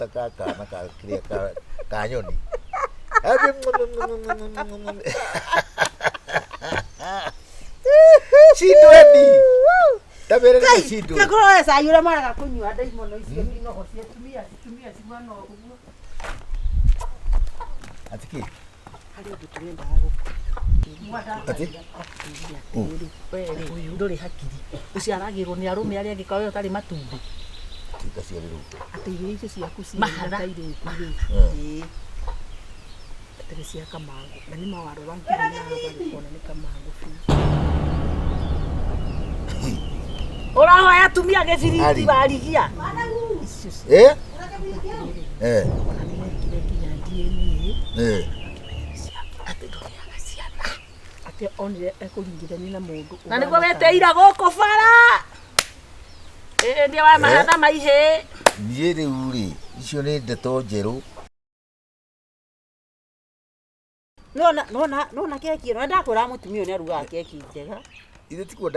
taka na kiria ka nyoni Shindweni tabere ni shindu kakoro sa yura mara kunywa ndai mono icio inogo cia tumia cimano guo atiki hari undu turenda hago ati uyu nduri hakiri uciaragirwo ni arume aria ngikawe utari matumbi tika cia riru ati irio icio ciaku ci mahataire ati cia kamango na ni mawaro wangu na bali kona ni kamango ora tumia gethiriti barigia ate onire ekuringithania na mundu na niguo weteira guku bara ndio wa mahatha maihe nie riu ri icio ni ndeto njeru nona keki no ndakwira mutumia ni aruga keki njega ithe tikuo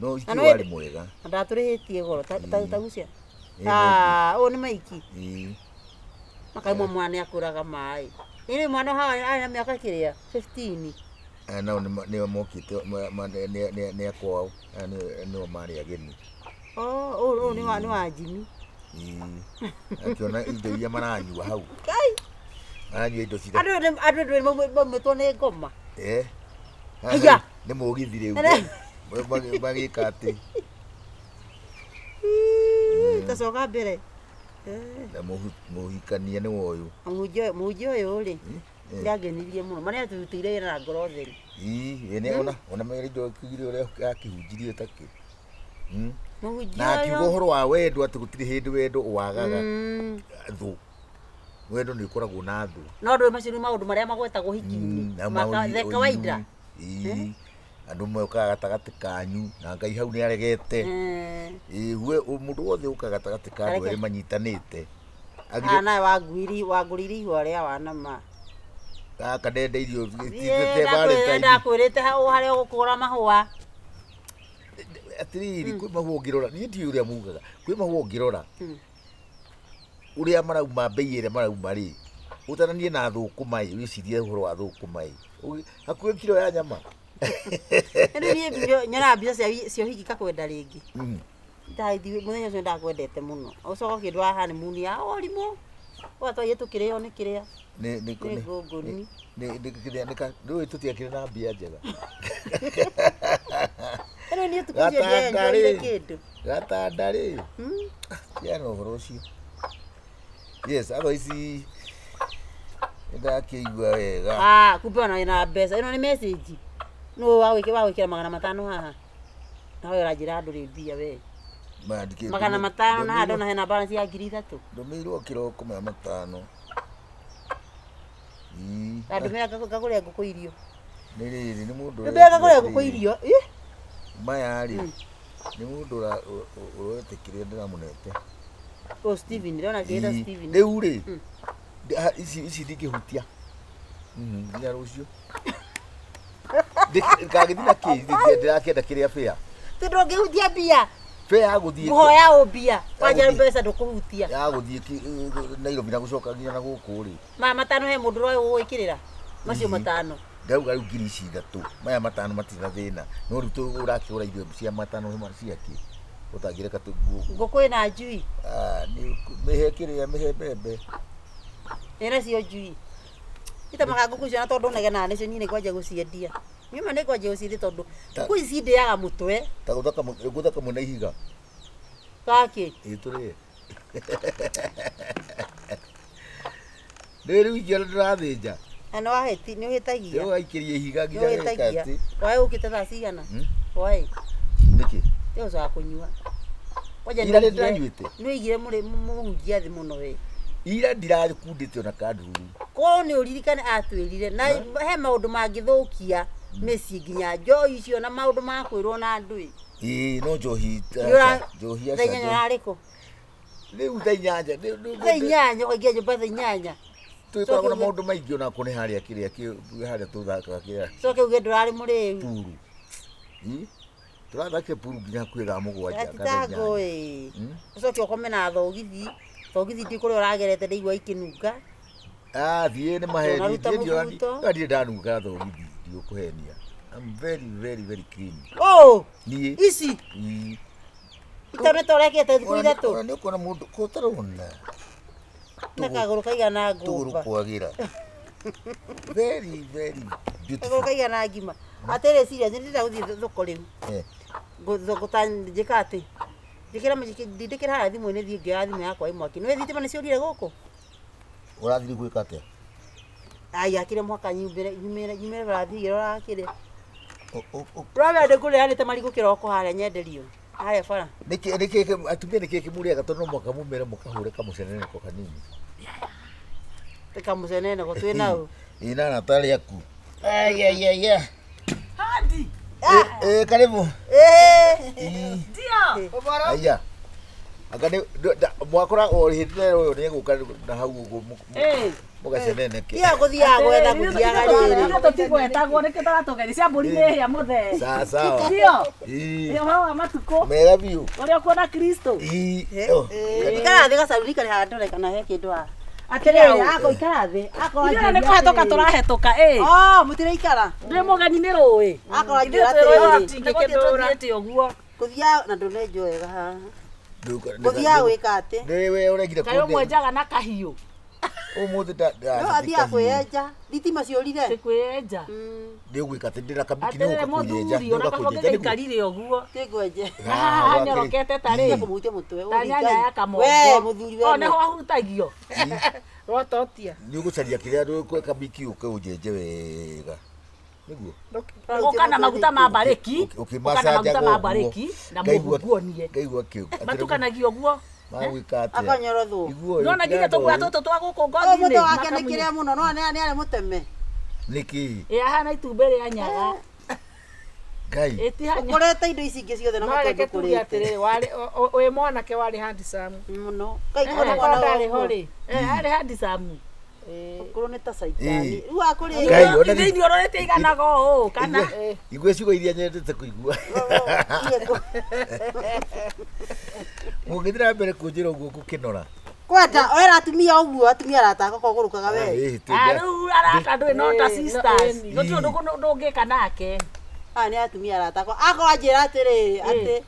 no iki wari mwega ndaturihitie goro tagucia o ni maiki makaimwa mwana akuraga mai ini mwana hawa ana miaka kiria 15 na ni mokite ni akwao ni mari ageni ni wa Jimmy akiona indo iria maranyua hau kai anyua indo cira andũ metone ngoma aya ni mugithi riu magika ati tacoka mbere na muhikania ni woyu mujo uyu ri ndagenirie muno maria tutire na ngoro theri ene ona mere ndo kigire uria akihunjirie taki na kiugo horo wa wendo ati gutire hindi wendo wagaga thu wendo ni ukoragwo na thu no ndo maciru maundu maria magwetagwo hiki-ini the kawaida andu moka gatagati kanyu na ngai hau ni aregete we mundu wothe uka gatagati ka andu eri manyitanite ana wanguriri ihwa ria wanama kadende irio tite bare ndakwirite haria gukura mahua atiriri kwi mahua ngirora ni ndi uria mugaga kwi mahua ngirora uria marauma beire marauma ri utananie na thukuma wicirie uhoro wa thukuma hakuhe kilo ya nyama ni nyara mbia cio hiki kakwenda ringi ndaithi muthenya ucio ndakwendete muno ucoka kindu haha ni muni ya orimo watwaye tukirio ni kiria ni gunguni ni kiria nika ndu tutiakire na mbia njega ni tukuje ndio kindu gatandari ya no horo ucio yes otherwise ndakiigua wega kumbe ona ina mbeca ino ni message no wawikira 500 haha na wewe rajira andu ri mbia we mandike 500 na ndona hena balance ya 3,000 ndomirwo kiroko 500 andu mera kakure nguku irio ni mundu mera kakure nguku irio maya ri ni mundu uroetekire ndiramunete Steven ndona kienda Steven riu ri ici ndikihutia nginya rucio ndikagithina kithi ndirakenda kiria fea tindo ngihutia bia fea aguthie muhoya ubia wanja mbeca ndukuhutia aguthie Nairobi na gucoka nginya na guku ri matano he mundu royo gwikirira macio matano ndauga riu ngiri ici 3 maya matano matina thina no riu tu urakigura irio cia matano ciake utangire katu nguku ina njui ni mehe kiria mehe bebe ina cio njui ita makaguku cio na tondu nege na nicio nyine kwaje guciendia nyuma ni kwaje guciendia tondu nguku ici ndiaga mutwe ta guthaka muna ihiga kake ituri riu igira ndirathinja ano aheti ni uhitagia yo aikirie ihiga nginya kati wae ukite thaa cigana wae niki yo za kunyua kwaje ira ndanyuite ni igire muri muhunjia thi muno we ira ndirakundite ona kanduru ko ni uririkane atwirire na he maundu mangithukia meci nginya njo icio na maundu ma kwirwo na ndui no njohi aca thenya nariko riu thenya kaingia nyumba thenya tuikoragwo na maundu maingi ona kune haria kiria haria tuthakaga kiria coke uge ndurari muriu puru turathake puru nginya kwira mugwanja kathenya coke ukome na thogithi Togithi ndi kuri uragerete ndigwa ikinunga. Thie ni maheni ndio ndanunga thogithi ndio kuhenia. I'm very clean. Oh, nie ici itone torekete thiku ithatu. Ona ndio kuona mundu kotarona. Na kaguru kaigana ngumba. Tuguru kwagira. Very beautiful. Kaguru kaigana ngima. Atere ciria ndira guthi thoko riu. Gutanjika ati. Ndikira ndikira thimu ni thi ngia thimu yakwa imwaki. Niwe thitima ni ciurire guku. Urathiri gwika atia? Ai akire mwaka nyumire barathi rakire. Brother ndekure ani tamarigo kiroko haria nyenderio. Haria bara. Niki atumia niki kimuri agatono mwaka mumere mukahure kamucenene ko kanini. Kamucenene ko twinau. Ina natali yaku. Ay. Hadi. Karibu. Ndio. Aya. Akane mwakora orihitire uyu ni guka na hau gugu. Mugacenene ke. Ia guthia gwetha guthiaga riri. Tutigwetagwo niki taratugeri cia mburi ni hia muthe. Sawa. Ndio. Ndio hawa matuko. Mega biu. Uria kuona Kristo. Ikara thiga saruri kare handore kana he kindu ha. Atiriri ako ikara thi. Ako ndio ni kuhetoka turahetoka mutire ikara. Ndi mugeni ni rui. Ako njira atiriri. Ndikindurite oguo. Kuthia na ndunenjoega ha. Kuthia wika ati. Niwe uregire kunde. Kayo mwenjaga na kahiu. Umuthi da. No athia kweja. Thitima ciurire. Tikweja. Ndio gwika ati ndira kabiki ni gukuyeja. Ndio kaboge ikarire oguo. Tigweje. Nyorokete tari. Kumutia mutwe. Tanyanya ya kamongo. We muthuri we. One ho ahutagio. Rototia. Ni gucaria kiria ndu kabiki ukeunjenje wega. Niguo. Ukana maguta ma bareki. Ukimasa maguta ma bareki na muguonie. Kaigua kiu. Matukanagio guo. Magwika ati. Akanyorothu. Nona nginya tugwa tutu twa guku ngothi-ini. Muto wake ni kiria muno no ni ari muteme. Niki. Hana itumbe ria nyaga. Ngai. Etihanya. Ukurete indo ici ingi ciothe na matondu kurite. Atiriri wari we mwanake wari handsome. Muno. Kai kona mwana ndari hori. Ari handsome. Ukuru ni ta saitani. Riu akuri. Ngai ona ni ni ororete iganaga o kana. Igwe cigo iria nyendete kuigua. Mugithira mbere kunjira uguo gukinora. Kwenda oera atumia uguo atumia arataka kogurukaga we. Riu arata ndui no ta sisters. Gutio ndungika nake. Ni atumia arataka. Ako ajira atiri ati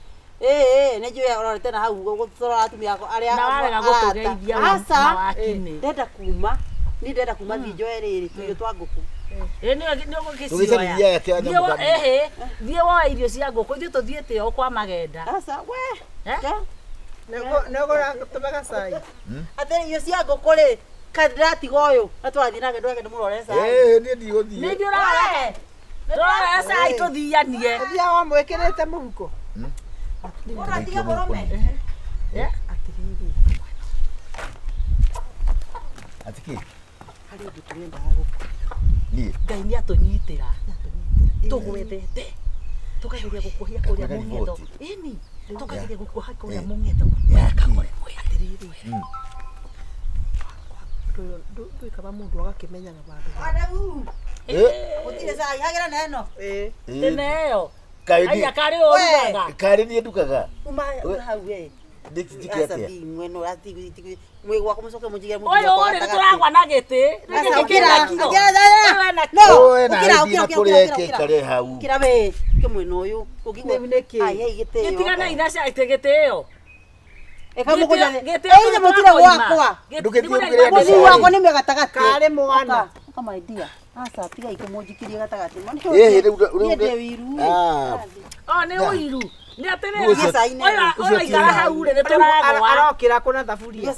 ni njue ororete na hau gutora atumia ako aria. Na warega gutugeithia na wakini. Ndenda kuma. Ni ndenda kuma thijo riri tuyo twa nguku. Ni ogukicioya. Thie woa irio cia nguku ithuĩ tuthiĩte o kwa magenda. Asa we. Negora tumega cai. Atĩ irio cia nguku ri kandiratiga uyu na twathi nake ndweke ndimurore cai. Ni ndigũthiĩ. Nĩ ndĩrore. Ndĩrore cai tuthianie. Thia wa mwĩkĩrĩte mũhuko. Ũratiga mũrũme. Atiriri. Atiki. Hari ũndũ tũrendaga gũkũ. Niĩ. Ngai nĩ atũnyitĩra. Tũgwethete. Tukageria gũkuohia kũrĩa mũng'etho. Ĩni. Tukageria gũkuoha kũrĩa mũng'etho. Atiriri. Ndũikaba mũndũ agakĩmenyaga bandũ. Wandahuhu. Gũtirĩ cai hagĩra neno. Nĩyo. Aya karĩ ũrugaga. Karĩ niĩ ndugaga. Uma hau we. Ndikike atia. Mweno rati mwe gwako mucoke munjigire muthia. Oyo uri turagwa na giti. Ukira. Kare hau. Kira we. Ke mweno uyu. Ugigwe niki. Ai hei giti yo. Gitigana ithaca ite giti yo. Eka mukuja. Ei mutire gwakwa. Ndukithire muthi wako ni megatagati. Kare mwana. Kama idea. Asa tiga ikumunjikirie gatagati. Riu. Oh ni uiru. Ni atiriri. Oyo ikara hau ri turagwa. Arokira kuna thaburia.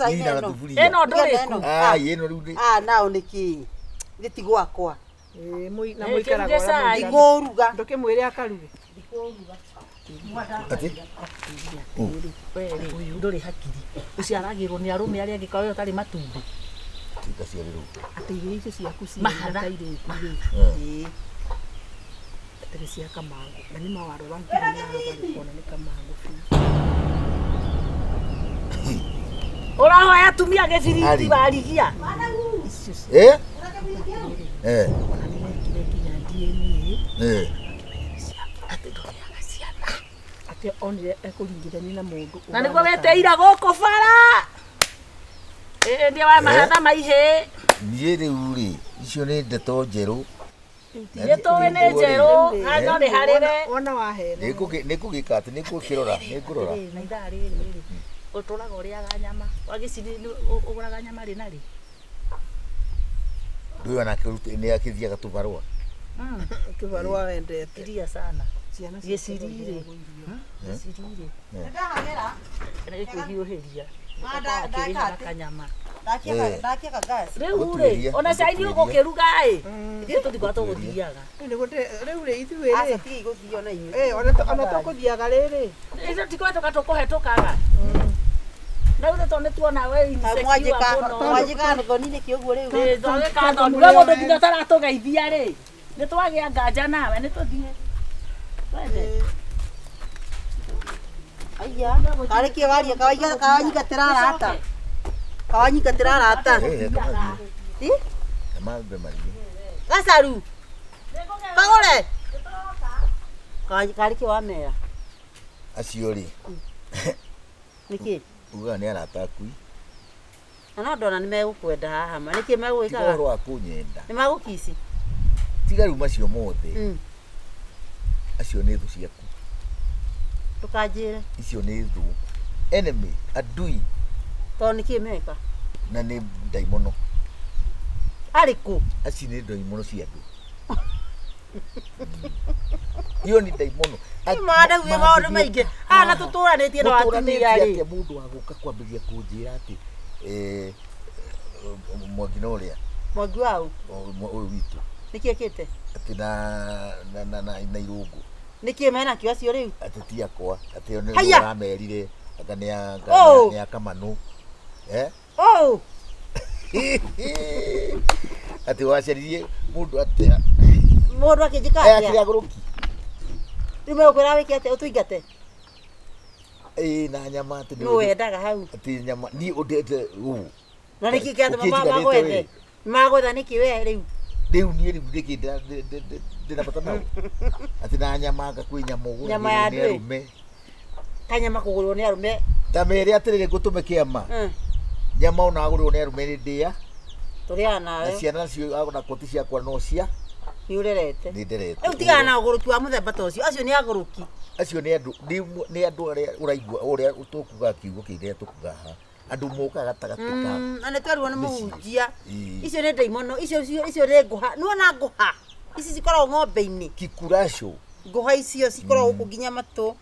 Eno nduriku. Ino riu. Nao niki. Giti gwakwa. Na muikaraga. Iguruga. Ndukimwire akaruge. Ati. Uyu nduri hakiri. Uciaragirwo ni arume aria angika uyu tari matumbi. Tikaciarirwo. Ati irio icio ciaku ci mahataire. Teresia kamango. Na ni mawaro wangu na bali kona ni kamango. Urahoya atumia gĩbiriti barigia. Ati onire ekũringithania na mũndũ. Na nĩguo weteira gũkũ bara. Ndio wa mahatha maihe. Niĩ rĩu rĩ, icio nĩ ndeto njerũ. Nĩ tũĩ nĩ njerũ, no nĩ harĩ we. Wona wahena. Nĩngũgĩka atĩ, nĩngũkĩrora, nĩngũrora. Na ithaa rĩrĩ, ũtũraga ũrĩaga nyama. Wagĩcini ũgũraga nyama rĩ na rĩ? Ndũĩ onake nĩ akĩthiaga tũbarũa. Tũbarũa wendete. Iria sana. Gĩcirire. Gĩcirire. Ndahagera. Nĩgĩkwĩhiũhĩria. Ndaka Kanyama. Ndakia gas. Rĩu rĩ, ona cai nĩ ũgũkĩruga ĩ. Ithuĩ tũtikoragwo tũgũthiaga. Rĩu rĩ ithuĩ Aca rĩ. tiga igũthio na inyuĩ. Ona tũkũthiaga rĩrĩ. Ithuĩ tikoretwo tũkũhetũkaga. Rĩu nĩ tondũ nĩtuona we Mwanjĩka thoni nĩkĩ ũguo rĩu. thondeka thoni. We mũndũ nginya taratũgeithia rĩ. Nĩ twagĩa nganja nawe nĩ tũthiĩ. Wende. Aya, karĩ kĩ waria kawanyika tirarata. Kawanyika tirarata. Mambe maria. Gacaru. Kagũre. Karĩ kĩ wamera. Acio rĩ. Nĩkĩ? Uga nĩ arata akui. Na no ndona nĩ megũkwenda haha ma. Nĩkĩ megũgĩkaga? Ũhoro wa kũnyenda. Nĩ magũkici. Tiga rĩu macio mothe. Acio nĩ thũ ciaku. Ndũkanjĩre. Icio nĩ thũ. Enemy, adui. Tondũ nĩkĩ meka? Na nĩ ndaimono. Arĩkũ? Aci nĩ ndaimono cia andũ. Iyo ni ndaimono. Mwana uwe maũndũ maingĩ. Na tũtũranĩtie na atumia rĩ. Mũndũ agũka kwambĩrĩria kũnjĩra atĩ Mwangi na ũrĩa. Mwangi wau? Ũyũ witũ. Nĩkĩ ekĩte? Atĩ na irũngũ. Nĩkĩ mena kĩo acio rĩu? Atĩ ti akwa. Atĩ o nĩ ũramerire. Anga nĩ akamanũ. Atĩ wacaririe mũndũ atĩa. Mũndũ akĩnjĩka atĩa? Akĩrĩ agũrũki. Rĩu megũkwĩra wĩke atĩa ũtũingate? Na nyama atĩ nĩ wendaga hau. Atĩ nyama ni ũndete ũũ. Na nĩkĩ kĩatĩ magwethe? Magwetha nĩkĩ we rĩu? Rĩu niĩ rĩu nĩkĩ ndĩna bata nao. Atĩ na nyama kwĩ nyama ũguo. Nyama ya andũ. Kanyama kũgũrwo nĩ arũme. Ndamere atĩrĩrĩ ngũtũme kĩama. Nyama ona agũrwo nĩ arũme nĩ ndĩa. Tũrĩaga nawe. Na ciana cio na koti ciakwa no cia. Nĩ ũrerete. Nĩ nderete. Rĩu tigana na ũgũrũki wa mũthemba ta ũcio. Acio nĩ agũrũki. Acio nĩ andũ arĩa ũraigua ũrĩa tũkuga kiugo kĩrĩa tũkuga haha. Andũ mokaga gatagatĩ ka. Na nĩ twarirwo nĩ mũhunjia. Icio nĩ ndaimono. Icio nĩ ngũha. Nĩwona ngũha. Ici cikoragwo ng'ombe-inĩ. Kikurasho. Ngũha icio cikoragwo gũkũ nginya matũ.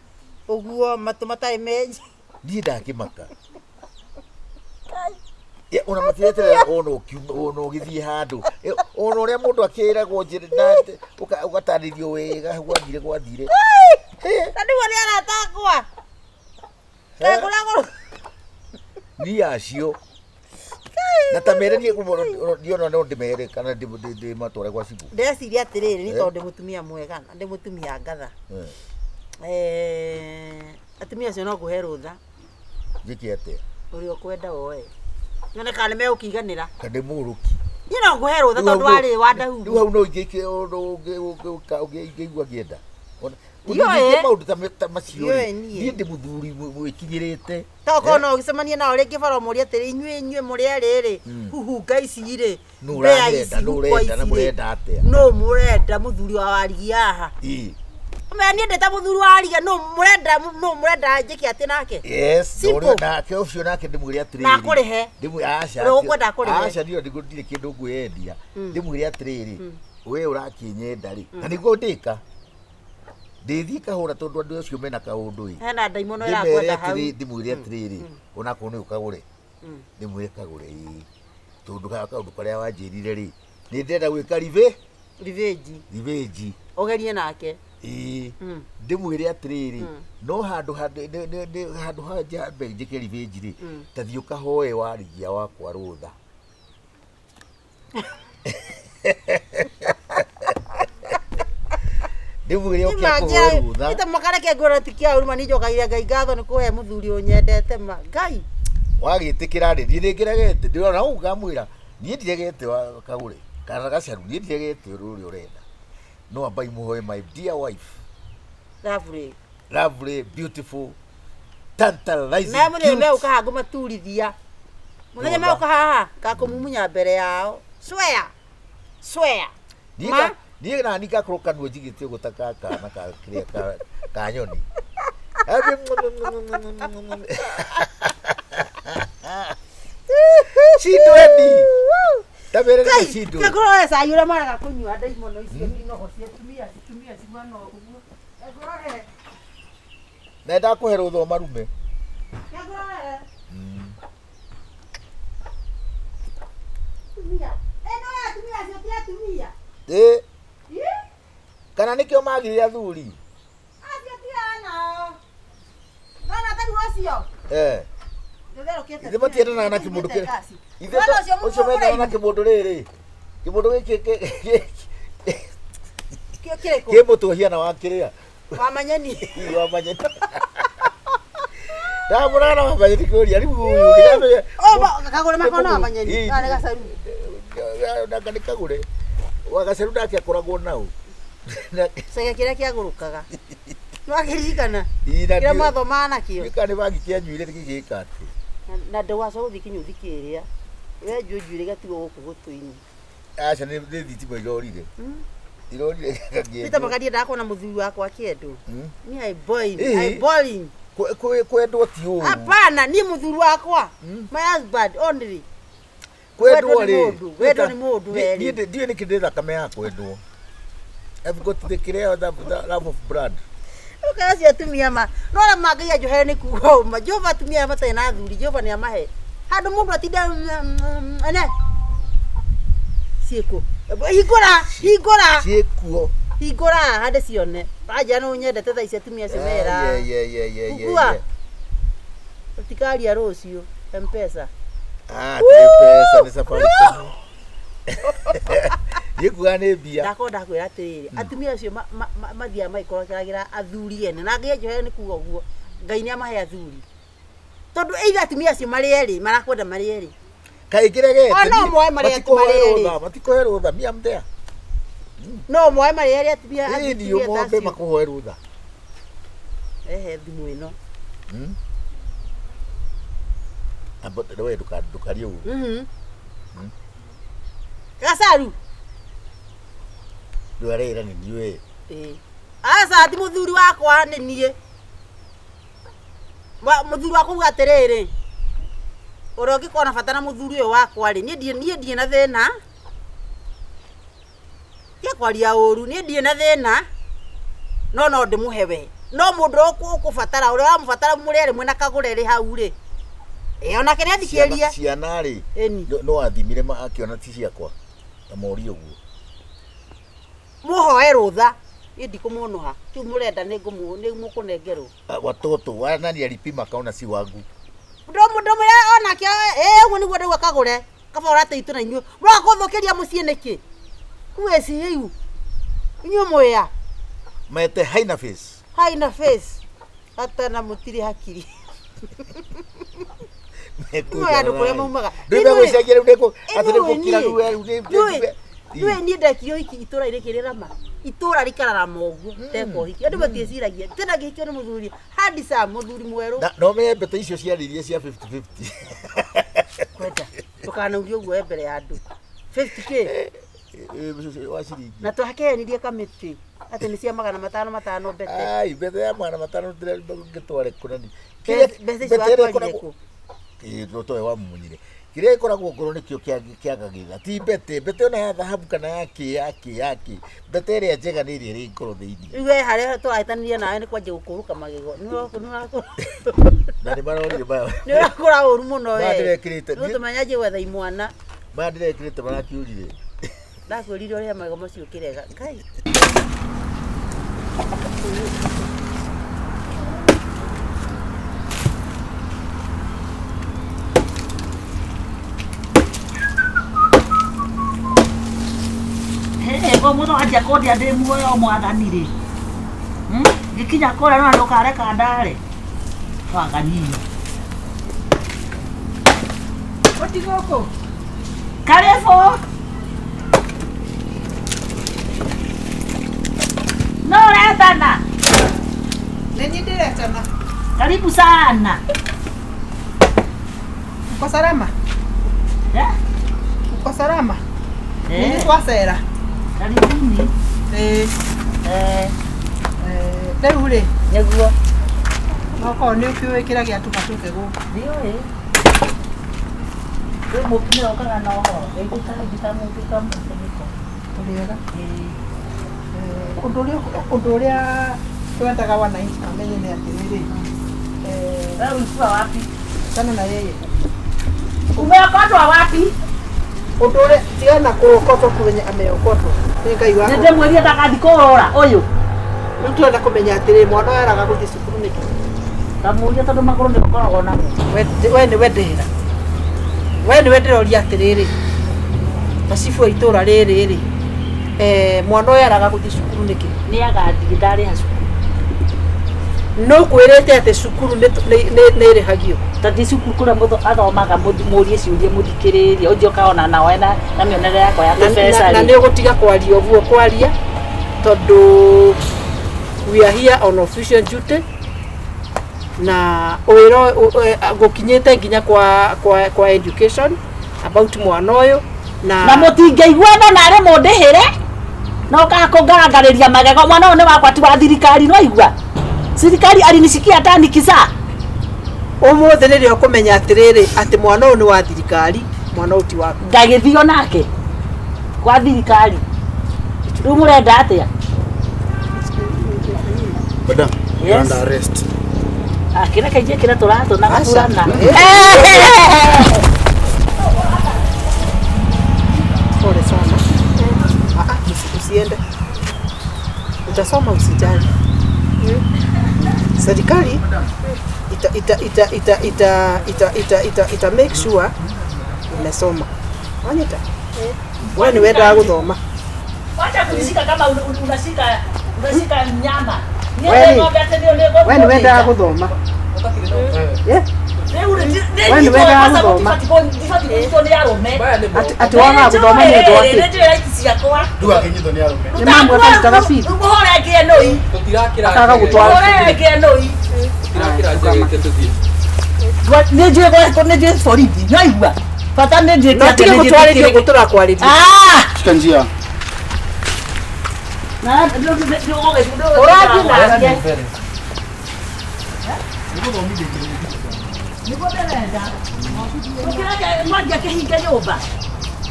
Ũguo matũ matarĩ menji. Niĩ ndakĩmaka. Ona matireterera ona ũgĩthiĩ handũ. Ona ũrĩa mũndũ akĩragwo njĩra ũgatarĩrio wega gwathire. Na nĩguo nĩ aratakwa. Ndakũragwo. Ni acio. Na ta mere ndiona no ndĩmere kana ndĩmatware gwa cibũ. Ndeciria atĩrĩrĩ nĩ tondũ ndĩ mũtumia mwega na ndĩ mũtumia ngatha. Atumia acio no ngũhe rũtha. Njĩke atĩa? Ũrĩa ũkwenda woe. Nyone kana nĩ megũkĩiganĩra. Kana mũrũki. Niĩ no ngũhe rũtha tondũ warĩ Wandahuhu. Rĩu hau no ingĩke ũngĩigua ngĩenda. Ndiũĩ. Maũndũ ta macio niĩ ndĩ mũthuri mwĩkinyĩrĩte. Tokorwo no ũgĩcemania nao rĩngĩ bara ũmũria atĩrĩ inyuĩ mũrĩ erĩ huhunga ici rĩ. Nũrenda na mũrenda atĩa? No mũrenda mũthuri wa warigi haha. Ũmenya niĩ ndĩ ta mũthuri wa warigi no mũrenda njĩke atĩ nake. Yes, nake ũcio nake ndĩmwĩre atĩrĩrĩ. Na kũrĩhe. Aca. Ũkwenda kũrĩhe. Aca ndio ndirĩ kĩndũ ngwĩendia. Ndĩmwĩre atĩrĩrĩ. We ũrakĩnyenda rĩ. Na nĩguo ndĩka. Ndĩthiĩ kahũra tondũ andũ acio mena kaũndũ ĩ. Hena ndaimono ĩrakwenda hau. Ndĩmwĩre atĩrĩrĩ. Ona korwo nĩ ũkagũre. Ndĩmwĩre kagũre ĩ. Tondũ kaũndũ karĩa wanjĩrire rĩ. Nĩ ndĩrenda gwĩka revenge. Ũgerie nake. Ndĩmwĩre atĩrĩrĩ. No handũ hanja njĩke revenge rĩ. Ta thiĩ ũkahoe warigia wakwa rũtha. Ndĩmwĩre ũkĩa kũhoe rũtha. Ita makareke ngwĩra ti kĩa ũruma nĩnjokaire Ngai ngatho nĩ kũhe mũthuri ũnyendete ma. Ngai. Wagĩtĩkĩra rĩ niĩ nĩngĩregete ndĩrona hau ngamwĩra niĩ ndiregete Kagũre kana Gacaru niĩ ndiregete ũrĩa ũrenda. No amba imũhoe my dear wife. Lovely, beautiful, tantalizing. Na mũthenya ũkaha ngũmaturithia. Muthenya mauka haha gakumumunya mbere yao. Swear. Niĩ na nika kroka no njigĩte gũtaka kana ka nyoni. Chindweni. Tabere ni chindo. Kagure sayura mara kunywa ndaimono icio inoho cia tumia cimano ũguo. Kagure. Nenda kũhera ũtho marume. Kagure. Tumia. Eno ya tumia cio tia tumia. Kana nikio magire athuri. Acio tia nao. Kana tari wacio. Ithe matiendana na kimundu kire. Ithe ucio mendana na kimundu riri. Kimundu giki ke mutu hiana wa kiria. Wa manyeni. Wa manyeni. Da murana wa manyeni kuri ari huyu. Kagure makona wa manyeni. Ari gasaru. Ndaka Kagure. Wa gasaru ndake akoragwo nau. Sega kiria kiagurukaga. Nwakiririkana. Kira mathoma nakio. Gikani bangi kianyuire gigika ati. Na ndawaca guthikinyu thikiria. We njujuire gatigo guku gutuini. Acha ni thitimo irorire. Irorire kagie. Pita magadia ndakona muthuri wakwa akiendu. Ni I boiling. Kwendwo ti uu. Hapana, ni muthuri wakwa. My husband only. Kwendwo ri. Wendo ni mundu weri. Ndiye ni kidetha kama ya kwendwo. I've got the care of the love of blood. Ukasi atumia ma. No na magia johe ni kuo. Ma Jehova atumia mata na thuri. Jehova ni amahe. Handu mundu atinda ene. Sieko. Higora. Sieko. Higora hande cione. Aja no nyendete tha ici atumia cimera. Yeah. Tikari ya rocio. M-Pesa. M-Pesa ni safari. Yekuga ni bia. Ndakonda kwira atiriri. Atumia acio mathia maikoro kiragira athuri ene. Na ngia johe ni kuga uguo. Ngai ni amahe athuri. Tondu either atumia acio mari eri marakwenda mari eri. Kai kirege. No moe mari eri. Matikohe rutha mia mtea. No moe mari eri atumia athuri. Ndio mobe makuhoe rutha. Thimu ino. Abo ndewe dukarie ugu. Gasaru. Ndwarira ni niwe. Asa ati muthuri wakwa ni nie. Muthuri wakwa ugatiriri. Urogi kona fatana muthuri uyo wakwa ri. Nie ndie na thina. Ye kwaria uru nie ndie na thina. No ndimuhewe. No mundu ukufatara uri wa mufatara murere mwena Kagure ri hau ri. Ona kene athikiria. Ciana ri. No athimire akiona ti ciakwa. Amori uguo. Muhoe rutha. Ndikumuonoha. Tu murenda ni mukunengerwo. Watoto wanani alipima kaona si wangu. Ndomo ya ona kya uguo niguo ndauga Kagure. Kaba urate itu na inyu. Murakuthukiria mucii niki. Kuweci hiu. Inyu moya. Mete haina face. Haina face. Hata na mutiri hakiri. Moya ndukure maumaga. Ndebe gwicagira ndeko atire gukira ruwe. Nwe ni ndekio iki itura irekirira ma. Itura rikarara mogu teko hiki. Andu batieciragia. Tena gikio ni muthuri. Hadi saa muthuri mweru. No me mbete icio ciaririe cia 50-50. Kwenda. Tukanauri uguo mbere ya andu. 50k. Wa ciringi. Na twakenirie kamiti. Ati ni cia 500 mbete. Ai, mbete ya 500 ndire ngitware kunani. Mbete cio Ndotoe wa munyire. Kire ikoragwo ngoro nikio kiagagitha. Ti mbete ona ya dhahabu kana yake. Mbete ria njega ni iri ri ngoro thiini. Iwe haria twaitanirie nawe ni kwanje gukuruka magego. Na ni marori ba. Ni urakura uru muno we. Ndirekirite. Tumenyaje wetha imwana. Ndirekirite barakiurire. Ndakwirire uria magego macio kirega. Kai. Ego muno aja kodi ande muoyo mwathani ri. Gikinya kora no ndukareka ndare. Wagani. Oti goko. Karefo. No retana. Nini ndiretana. Karibu sana. Kwa salama. Uko salama? Nini twacera? Karibuni. Rĩu rĩ nĩguo nokorwo nĩ ũkĩũĩ kĩrĩa gĩatũma tũke gũkũ. Ndiũĩ. Rĩu mũkĩmĩra ũkaga na ũhoro ĩgũtangĩta mũngĩka mũkĩmĩko. Ũrĩega? Ũndũ ũrĩa twendaga wananchi amenye nĩ atĩrĩrĩ. Wewe ulikuwa wapi? Sana na yeye. Umeokotwa wapi? Ũndũ ũrĩa tigana kũrokotwo kwenye ameokotwo. Nĩ Ngai wako. Nĩndĩ mwĩrire ndagathi kũrora ũyũ. Rĩu twenda kũmenya atĩrĩrĩ mwana ũyũ araga gũthiĩ cukuru nĩkĩ? Ndamũria tondũ magũrũ nĩũkoragwo namo. We nĩwe ndĩra. We nĩwe ndĩroria atĩrĩrĩ. Macibu wa itũra rĩrĩ mwana ũyũ araga gũthiĩ cukuru nĩkĩ? Nĩagathiĩ ndarĩha cukuru. No kwĩrĩte atĩ cukuru nĩ ĩrĩhagio. Tathi cukuru kũrĩa mũndũ athomaga mũrie ciũria mũthikĩrĩrie ũnjĩ ũkaona nawe na mĩonere yakwa ya kĩbeca. Na nĩ ũgũtiga kwaria ũguo kwaria tondũ we are here on official duty na wĩra gũkinyĩte nginya kwa education about mwana ũyũ na mũtingĩiguana na arĩ mũndĩhĩre no kakũngarangarĩria magego mwana ũyũ nĩ wakwa ti wa thirikari no igua serikali alinisikia tani kisa ũmũthĩ nĩrĩo kũmenya atĩrĩrĩ atĩ mwana ũyũ nĩ wa thirikari mwana ũyũ ti waku ndagĩthio nake kwa thirikari rĩu mũrenda atĩa Madam, you're under arrest. Kĩrĩa kaingĩ kĩrĩa tũratũ na gaturana. Pole sana. Usiende. Utasoma usijali. Serikali ita make sure unasoma. Wanita. Wewe ni wenda gũthoma. Wacha kunishika kama unashika nyama. Wewe ni wenda gũthoma. Wewe ni wenda gũthoma. Ati wana gũthoma nĩ ũndũ wake. Ndua kinyitwo nĩ arũme. Nĩ mamwe akarutaga bithi. Mũhore ngie nũi. Akaga gũtwara. Mũhore ngie nũi. Nĩ njũĩ borithi no igua. Bata nĩ njũĩ no tige gũtwarĩrio gũtũra kwarĩrio. Shika njia. Na ndio ũrathiĩ nake. Nĩgũtherenda. Ũkĩraga mwanjia kĩhinge nyũmba.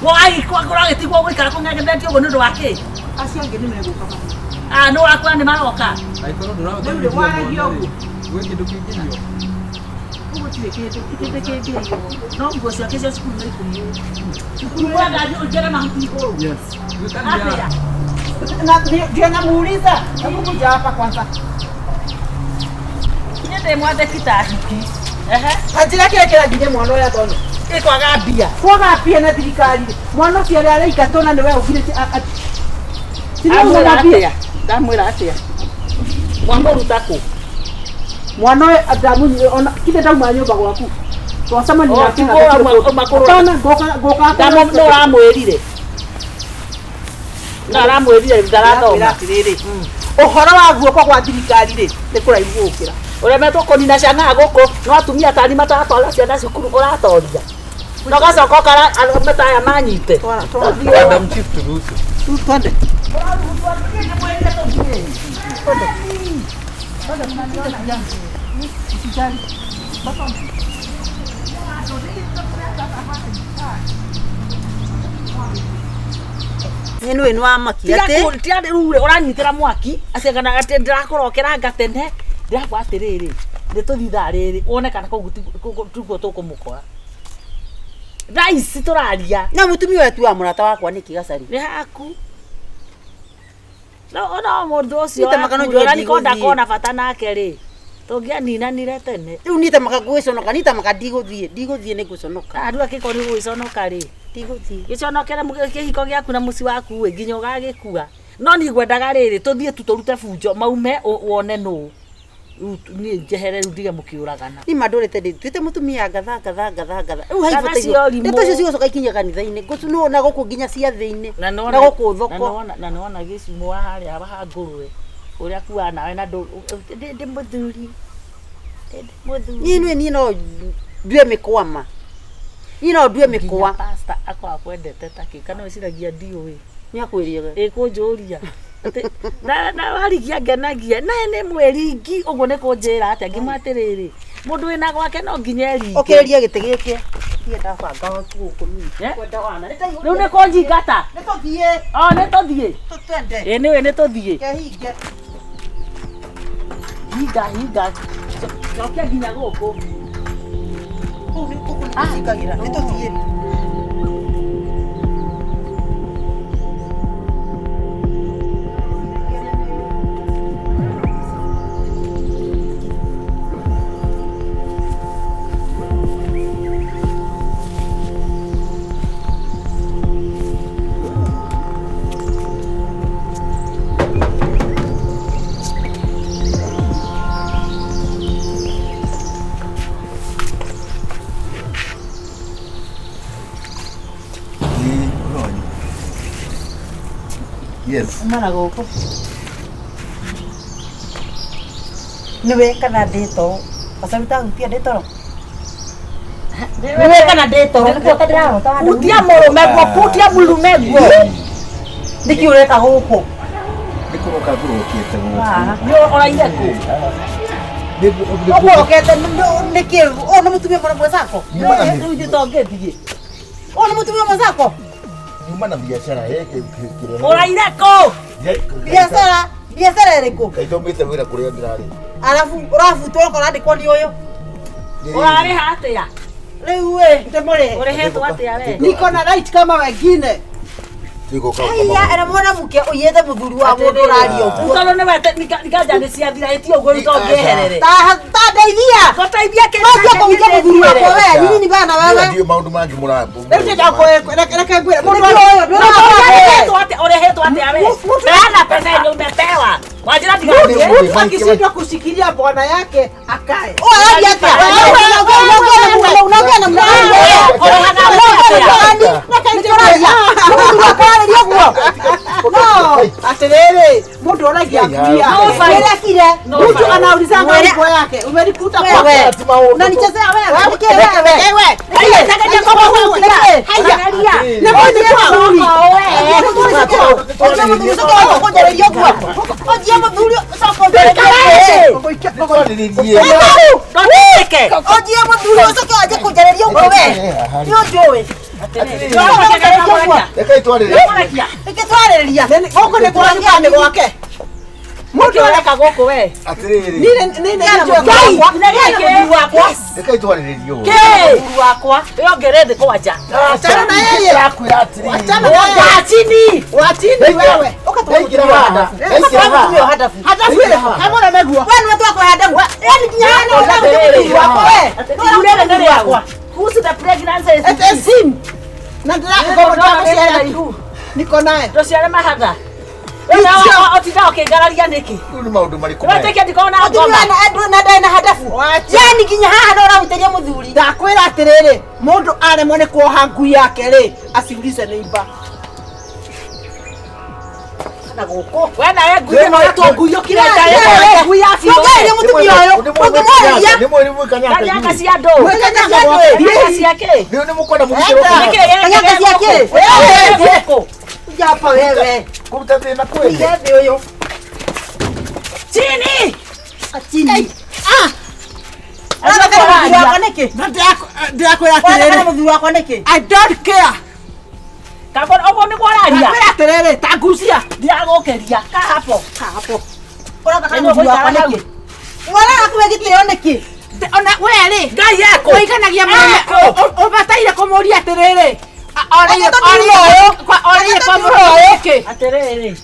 Wai kũragĩtigwo gũikara kũng'eng'etio ũguo nĩ ũndũ wa kĩ? Acio angĩ nĩ megũka mahu. Nĩ wakora nĩ maroka. Rĩu waragio ũguo. Gwĩ kĩndũ kĩngĩrio. Ũguo tirĩ kĩndũ kĩngĩrio. No nguo ciake cia cukuru nĩ ikũmi. Cukuru mwega njĩra mahuti igũrũ. Yes. Atĩa? Na ndio namuuliza. Hebu kuja hapa kwanza. Niĩ mwandĩki ta hiki. Anjĩra kĩrĩa kĩranginya mwana ũyũ athome. Kwaga mbia. Kwaga mbia na thirikari. Mwana ũcio ũrĩa araingatwo na nĩwe ũgirĩte ndamwĩra atĩa mwamũruta kũ mwana ũyũ ona kĩndũ ndauma nyũmba gwaku twacemania nake no aramwĩrire ndarathoma atĩrĩrĩ ũhoro wa guoko gwa thirikari rĩ nĩ kũraihu gũkĩra ũremetwo kũnina ciana gũkũ no atumia tani mataratwara ciana cukuru ũratoria no gacoka ũkara arũme ta aya manyite Madam Chief turuhusu. twende Nĩ wĩnu wa maki atĩ tiarĩ rure ũranyitĩra mwaki acekana atĩ ndĩrakũrokera ngatene ndĩrakwa atĩrĩrĩ ndĩtũthi thaa rĩrĩ wone kana kũu tiguo tũkũmũkora thaa ici tũraria na mũtumia wetu wa mũrata wakwa nĩ kĩgacari nĩ haku no mũndũ ũcio Nĩtamaga no njũĩ nĩkonda ndigũthiĩ. kona bata nake rĩ tũngĩaninanire tene rĩu nĩtamaga gwĩconoka nĩtamaga ndigũthiĩ nĩ ngũconoka andũ akĩko nĩ gwĩconoka rĩ ndigũthiĩ gĩconokere kĩhiko gĩaku na mũci waku ĩ nginya ũgagĩkua no niĩ ngwendaga rĩrĩ tũthiĩ tu tũrute bunjo maume wone nũ niĩ njehere rĩu ndige mũkĩũragana nĩ mandũrĩte ndĩtuĩte mũtumia ngatha rĩu Gatha ciorimo. ndeto icio cigocoka ikinya kanitha-inĩ ngũcunwo na gũkũ nginya ciathĩ-inĩ na na gũkũ thoko na nĩwona gĩcimo wa harĩa ha ngũrwe ũrĩa kuaga nawe na ndĩ mũthuri niĩ no ndue mĩkwama ino ndue mikwa pasta akwa kwendete taki kana wiciragia ndiũĩ ni akwiriga kunjuria na warigia ngenagia na nĩ mweringi ũguo nĩ kunjĩra atĩa ngimatirĩrĩ mũndũ wĩna gwake no nginya eringe okĩrĩria gĩtĩ gĩkĩ thiĩ ndabanga gũkũ nini kwenda wana rĩu nĩ kũnjingata nĩ tũthiĩ nĩ tũthiĩ twende nĩwe nĩ tũthiĩ kehinge hinga cokia nginya gũkũ kũu nĩ kũhingagĩra nĩ tũthiĩ Yes. Mana gũkũ nĩwe kana ndĩto acaruta hutia ndĩtoro nĩwe kana ndĩtoro nĩkuo ndĩrarota kutia mũrũme guo kutia mũrũme guo nĩkĩ ũreka gũkũ Nĩkũroka ngũrũkĩte gũkũ nĩ oraire kũ ũkũrokete nĩkĩ nĩ mũtumia mwenzako rĩu njĩtongĩthiĩ nĩ mũtumia mwenzako Nyuma na biashara yake oraire kũ biashara ĩrĩkũ kaithomete wĩra kũrĩa ndĩrarĩ alafu ũrabutwo ũroko ũrandĩkwo nĩ ũyũ ũrarĩha atĩa rĩu ndĩmũrĩhe ũrĩhetwo atĩa we niko na right kama wengine haya era mwanamke uyete muthuri wa mundu radio tondũ nĩ wete nikanja nĩ ciathirĩtio ũguo itongĩherere ta ndeithia gũteithia kĩndũ kĩngĩ muthuri wakwa we nini bana wewe ndio maundu mangi murambo rĩu reke ngwĩre mũndũ ũyũ ũrĩhetwo atĩa we ndana pesa yenye umepewa wajira mtu akishindwa kushikilia bwana yake akae unaongea na mwanangu atiriri mundu oragia kuia mtu anauliza mambo yake umenikuta kwa unanichezea wewe Mutu areka goko we. Atiriri. Nini Reka itwarĩrĩrio. Mũthuri wakwa. Yongere thĩ kwanja. Achana na yeye. Yakwĩra atiriri. Achana na yeye. Watini. Watini wewe. Yaingĩra handa. Yaingĩra handa. Hadafu ile. Hamona meguo. Wewe ni watu wako hadafu. Yaani kinyana unamjui wako wewe. Yule ndio yakwa. Kuhusu the pregnancy is sin. Na ndio niko naye. Ndio ciare mahatha. Otida ukingararia niki. Ni maundu marĩkũ? Watekia ndikona ngoma. Na ndai na hadafu. Yani kinya haha ndo ũrahuteria muthuri. Ndakwĩra atiriri, mundu aremwo nĩ kuoha ngui yake ri, aciulize neighbor. Na gũkũ. We nawe ngui ĩno yatũngui ũkireta ĩno ngui ya biũ. Ngai mũtumia ũyũ. Nĩ mwĩrimũ kanyaka. Kanyaka cia andũ. Kanyaka ciake. Nĩ mũkwenda mũgĩrũka. Kanyaka ciake. Wewe Japa wewe. Kũruta thĩna kweli. Yethe ũyũ. chini. Chini. I don't care. Kakon ogo ni kwararia. Kwera terere tagucia. Ndiagokeria ka hapo. Ora kaka muthuri wakwa niki. Mwana akuwe gitio niki. Ona we ri. Ngai yako. Oiganagia mwana. Obataire kumuria terere. Ora aterere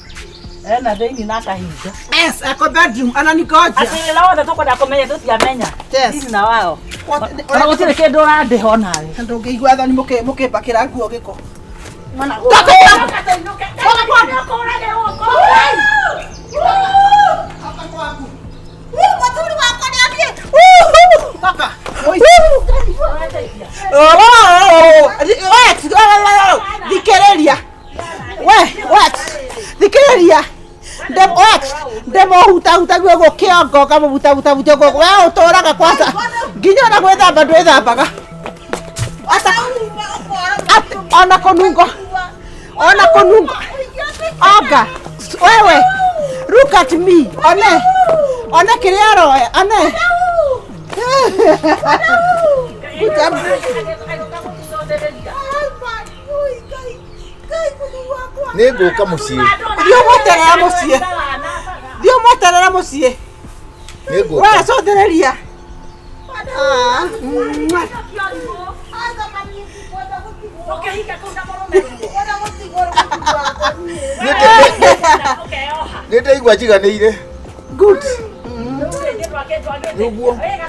ena thĩinĩ na kahinda. Yes, ako bedroom ananikoja. Atĩrĩra wothe tũkwenda kũmenya tũtiamenya. Yes. Na wao. Ona gũtirĩ kĩndũ ũrandĩha nawe. Andũ ngĩigua thani mũkĩmbakĩra nguo gĩko. Mana Thikĩrĩria. Thikĩrĩria. Ndemo huta guo kĩongo kamubuta guo. Wewe ũtũraga kwanza. Nginya ona gwĩthamba ndwĩthambaga. Ata Ona konungo. Ona konungo. Oga. Wewe. Look at me. One kiriaro. One. Nego kamusie. Dio moterera musie. Nego. Wa sothereria. Nete igwa jiganire. Good.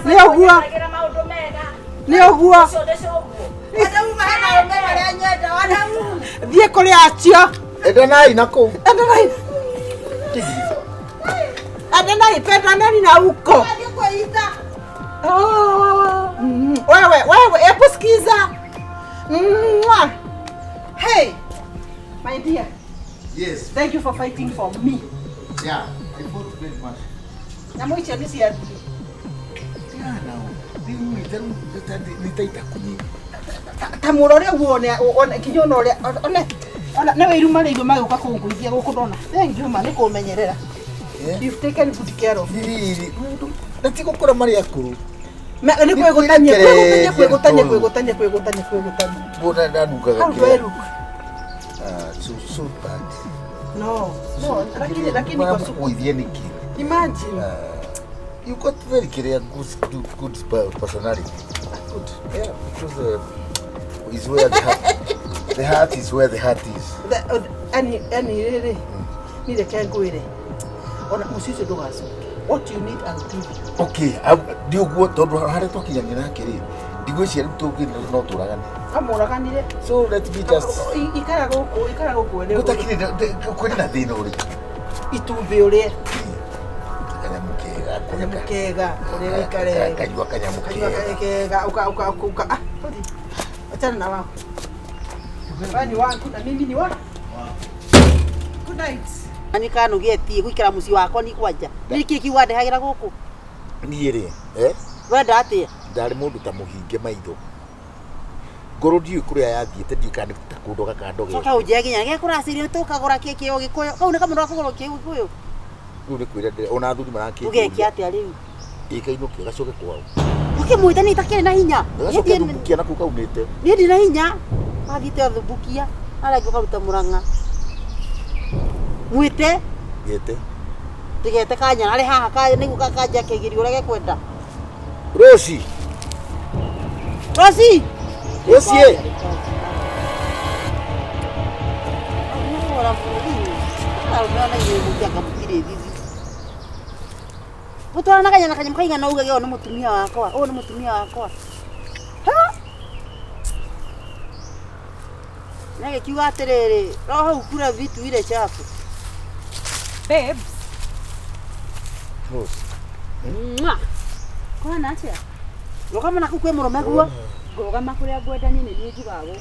Ni oguo. Thie kuri acio. Endanai nako. Endanai pedanani na uko. Wewe, hebu sikiza. Hey, my dear. Yes. Thank you for fighting for me. Yeah, I fought very much. Namuicha misi ya. Nitaita kunyi. Tamurore uone kinyono ore ona newe iruma ri iruma guka kunguithia guku ndona. Thank you man nikumenyerera. You've taken good care of me. Natiko kura mari akuru. Ni kwegutanya. Bona ndanukaga. How do I look? So bad. No, lakini kwa suku. Imagine. You got very good personality. Good. Yeah, because is where the heart is where the heart is. Any really. Need a KAGURE. Ona musise dogaso. What you need I'll give you. Okay, do go to hare to kinyangina kiri. Digo cia rutoki no turagane. Amuraganire. So let me just ikara goko ene. Gutakire kwenda na thina uri. Itumbe uri. Kanyamukega uri wikare. Kanywa kanyamukega. Uka. Achana na wao. Bani wangu na mimi ni wako. Good night. Ani kanu geti gwikira muci wako ni kwanja. Niki kiwande hagira guku. Ni ri, Wenda atia. Ndari mundu ta muhinge maitho. Ngoro ndiu kuria yathiete ndikandi ta kundu gakando ge. Soka uje ginya ge kurasirio tukagura kiki o gikuyo. Kau ni kamundu akugura kiki gikuyo. Riu ni kwira ona thuri maraki. Ugeki atia riu. Ikainukio gacoke kwao. Ukimwita ni itakire na hinya. Gacoke thubukia naku kaunite. Ni ndi na hinya. Magite thubukia. Ara giko ruta muranga. Mwite. Yete. Tigete kanya ari haha ka ni gukakanja kigiri urege kwenda. Rosi. Rosi. Rosie. Mutwara na kanya mkainga na ugage ono mutumia wakwa. Ono mutumia wakwa. Ha? Nage kiuga atiriri, roho ukura vitu ile chafu. Babes. Mwah. Kwa natia. Rogama naku kwe murume guo. Ngogama kuria ngwenda ni ni njugago.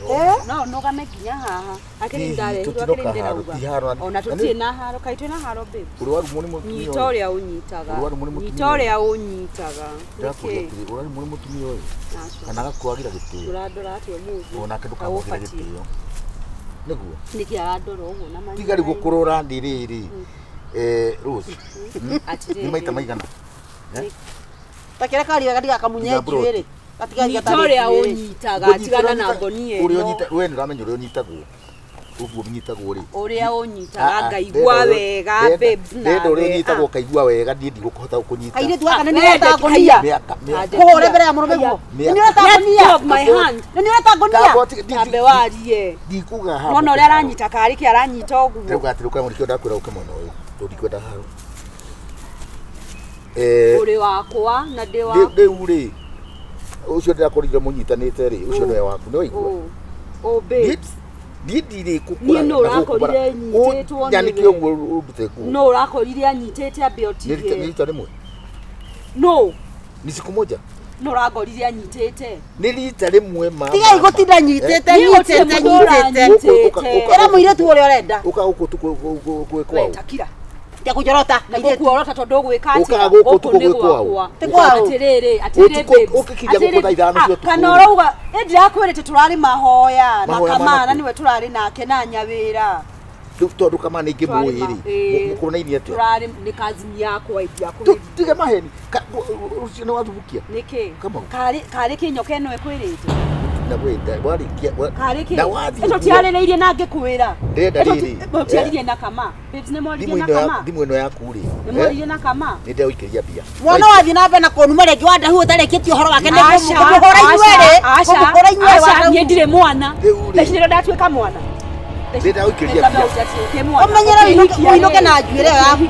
No nogame kinya haha. Akiri ndare tukiri ndira. Ona tutie na haro kaitwe na haro babe. Uri waru muri mutumia. Nyitoria unyitaga. Nyitoria unyitaga. Okay. Uri muri mutumia oyo. Kana gakwagira gitio. Uradora atio muzi. Ona keduka mugira gitio. Niguo. Niki aradora uguo na mani. Tigari gukurura ndiriri. Rose. Ni maita maigana. Takira kari gadiga kamunye njuire. Nyitoria unyitaga tigana na ngonie. Uri unyita we ndiramenye uri unyitagwo. Uguo unyitagwo ri. Uria unyitaga ngaigua wega babe na. Ndio uri unyitagwo kaigua wega ndi ndigukuhota kunyita. Kaire tu akana ni reta ngonia. Kuhore mbere ya murume guo. Ni reta ngonia. My hand. Ni reta ngonia. Ambe warie. Ndikuga ha. Mwana uria aranyita kari ki aranyita oguo. Reuga ati ruka muri kionda kwira ukimona uyu. Ndikwenda haro. Uri wakwa na ndi wa. Riu ri. Ucio ndirakorire munyitanite ri. Ucio niwe waku ni waigua. Oh babe. Ndiri kukura. Ni no urakorire nyititwo ni. Yani ki oguo urute ku. No urakorire anyitite ambe otige. Ni rita rimwe. No. Ni siku moja. No uragorire anyitite. Ni rita rimwe mama. Tiga igutinda nyitite. Era muire tu uri urenda. Uka uko tu kwekwa. Takira. ya kujorota kaire kuorota tondu gwika Ukaga guku gwikwa atiriri ukikija guthaithana cio kana urauga ndirakwirite turari mahoya na kamana niwe turari nake na nyawira tondu kamana ingi muiri mukunaini atia turari ni kazi yako idia ku tige maheni ucio ni wathubukia niki kari kinyoke no ekwirite na wenda warikia na wathi eto tiaririirie na ngikwira ndenda riri tiaririirie na kama babes ne moririe na kama thimu ino yaku ri ne moririe na kama ni ndio ikiria bia mwana wathi na mbe na konuma regi Wandahuhu tareketie uhoro wake ne kumukora inywe Asha nie ndire mwana ndashiro ndatweka mwana ndenda ikiria bia omenyera winuke na njuire yaku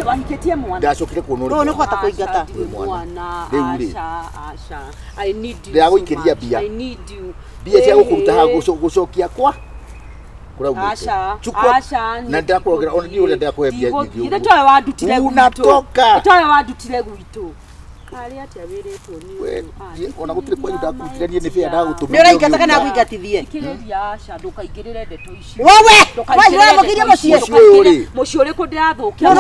wahikitie mwana ndacokire kuonora no kota kuingata mwana Asha I need you ndiraguikiria bia I need you bia cia gukuruta ha gucokia kwa Asha na ndakurogera ona ni ule ndakuhe bia nyingi ile toa wadutire unatoka toa wadutire gwitu kali ati abiretwo ni ona gutire kwa ndakutire ni fair ndagutumia ni uraingata kana guingatithie kireria Asha ndukaigirire ndeto ici wewe wamukirie mucie uri ku ndirathukia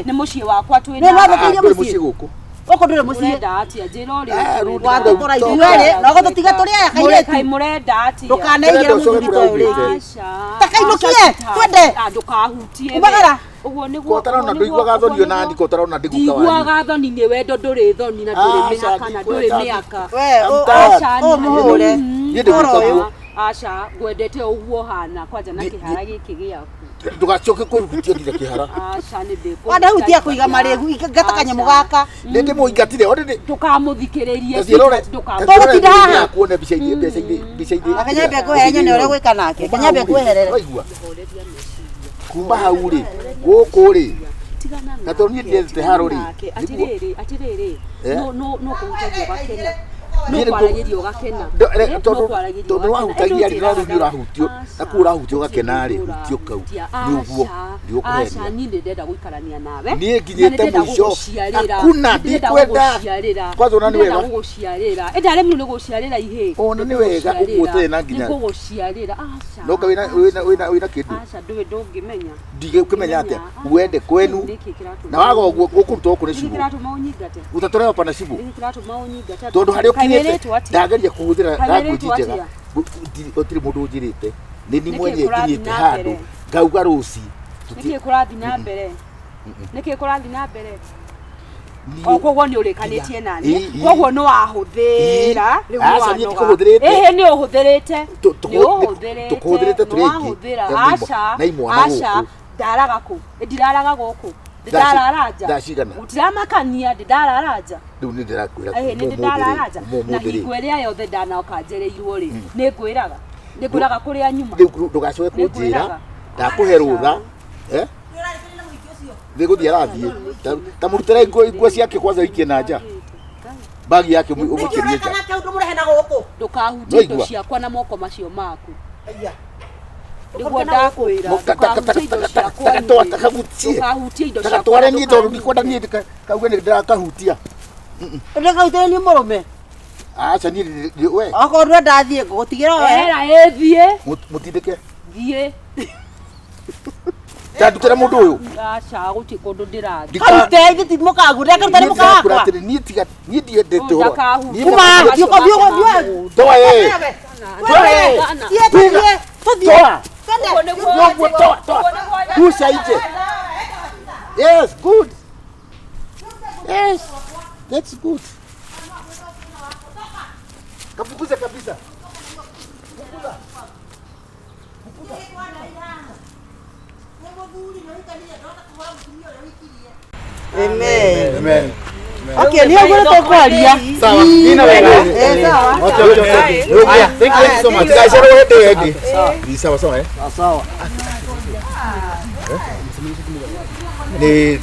ni mucie wakwa ni wamukirie mucie guku oko ndure mucie murenda atia njira uri watukora ithuere no gututiga turia kai murenda atia ndukaneigire muthurito uri Asha takainukie twende ndukahutie ubagara uguo niguo kotarona ndiguaga thoni na ndi kotarona ndiguka wani ndiguaga thoni ni wendo nduri thoni na nduri miaka na nduri miaka we muhure Asha gwendete uguo hana kwanja na kihara giki giaku ndugacoke kurutia ngira kihara Asha ni ndiko Wandahuhu tia kuiga maregu igatakanya mugaka ndinde muingatire ode tukamuthikiririe tukamuthikiririe haha kuona bica-ini akanyambe kuhenya ni ore gwika nake akanyambe kuherere waigua kuma hau ri guku ri na tondu ndete haro ri atiriri no kuhutagia gakena no kwaragirio gakena tondu wahutagia ri no ri urahutio na ku urahutio gakena ri hutio kau ni uguo ndio kuhenia Asha ni ndenda guikarania nawe ni nginyete muico hakuna ndikwenda kwanza ona ni wega guciarira endare minu ni guciarira ihe ona ni wega uguote na nginya ni guciarira Asha no ka wina kindu Asha nduwe ndungimenya ndige ukimenya atia uende kwenu na waga uguo ukuruta okure cibu utatore pana cibu tondu hari ukinyete ndageria kuhuthira language njega otiri mundu njirite ni mwenye kinyete handu ngauga ruci niki kurathi na mbere niki kurathi na mbere koguo ni urikanitie nani koguo no ahuthira Asha ni kuhuthirite ni uhuthirite tukuhuthirite turiki Asha ndaraga ku ndiraraga guku ndararaja ndashigana utiramakania ndararaja riu ni ndirakwira ni ndararaja na hingweria yothe ndanaokanjereirwo ri ni ngwiraga kuria nyuma riu ndugacoke kunjira ndakuhe rutha ndiguthie arathie ta murutira ingua ciake kwanza ikie na nja bagi yake umukirie nja ndukahutie indo ciakwa na moko macio maku niguo ndakwira takahutie indo ciakwa tware ni tondu ndikwenda ni kauge ni ndakahutia ndakahutia ni murume Asha ni we akorwo ndathie ngutigira we era ethie mutindike thie tandutira mundu uyu Asha guti kundu ndirathi karute giti mukagu ndakaruta ni mukakwa ni ndiendete horo kuma yuko bio toa ye toa kusha ije yes good yes that's good kapukuza kabisa amen okay ni ngoro to kwaria sawa nina wewe sawa okay thank you so much guys are ready ni sawa sawa sawa ni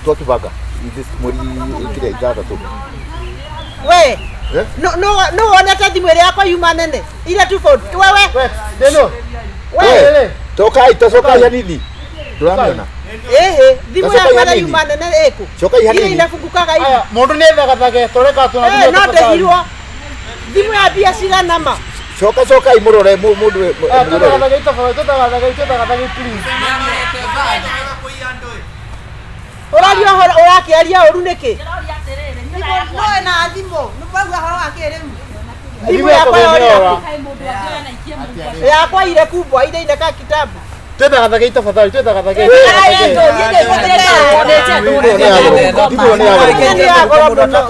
tukivaga hizi muri kile ithatu tu we no ona ta thimwere yakwa yuma nene ile tu phone wewe deno wewe toka ya nini turamiona thimu yakwa yuma nene eko toka ya nini ile inafungukaga hivi mundu ni thagatha ge toreka tu no ndehirwo thimu ya bia cigana ma Coka imurore mundu we. Orario urakiaria uru niki? No na thimo, nubagwa horo akirimu. Thimo yakwa yoria. Yakwa ile kubwa ile ka kitabu. Twenda gathage tafadhali, twenda gathage.